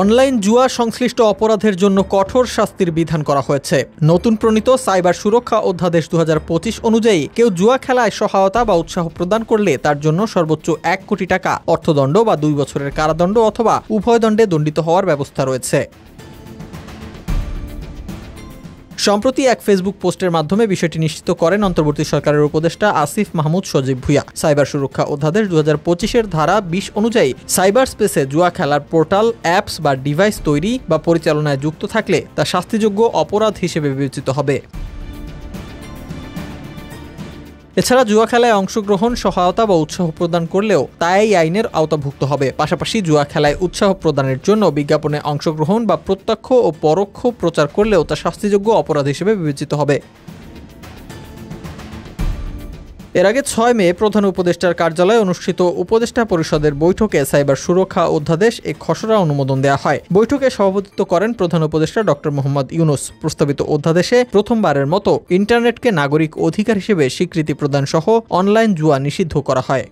Online জুয়া সংশ্লিষ্ট অপরাধের জন্য কঠোর শাস্তির বিধান করা হয়েছে। নতুন প্রণীত সাইবার সুরক্ষা অধ্যাদেশ 2025 অনুযায়ী কেউ জুয়া খেলায় সহায়তা বা উৎসাহ প্রদান করলে তার জন্য সর্বোচ্চ 1 কোটি টাকা অর্থদণ্ড বা 2 বছরের কারাদণ্ড অথবা উভয় দণ্ডে দণ্ডিত হওয়ার ব্যবস্থা রয়েছে। সম্প্রতি এক ফেসবুক পোস্টের মাধ্যমে বিষয়টি নিশ্চিত করেন অন্তর্বর্তী সরকারের উপদেষ্টা আসিফ মাহমুদ সজীব ভুঁইয়া। সাইবার সুরক্ষা অধ্যাদেশ 2025-এর ধারা 20 অনুযায়ী সাইবার স্পেসে জুয়া খেলার পোর্টাল, অ্যাপস বা ডিভাইস তৈরি বা পরিচালনায় যুক্ত থাকলে তা শাস্তিযোগ্য অপরাধ হিসেবে বিবেচিত হবে। এছাড়া জুয়া খেলায় অংশগ্রহণ, সহায়তা বা উৎসাহ প্রদান করলেও তা এই আইনের আওতাভুক্ত হবে। পাশাপাশি জুয়া খেলায় উৎসাহ প্রদানের জন্য বিজ্ঞাপনে অংশগ্রহণ বা প্রত্যক্ষ ও পরোক্ষ প্রচার করলেও তা শাস্তিযোগ্য অপরাধ হিসেবে বিবেচিত হবে। এর আগে 6 মে প্রধান উপদেষ্টার কার্যালয়ে অনুষ্ঠিত উপদেষ্টা পরিষদের বৈঠকে সাইবার সুরক্ষা অধ্যাদেশ এর খসড়া অনুমোদন দেওয়া হয়। বৈঠকে সভাপতিত্ব করেন প্রধান উপদেষ্টা ডক্টর মোহাম্মদ ইউনূস। প্রস্তাবিত অধ্যাদেশে প্রথমবারের মতো ইন্টারনেটকে নাগরিক অধিকার হিসেবে স্বীকৃতি প্রদান সহ অনলাইন জুয়া নিষিদ্ধ করা হয়।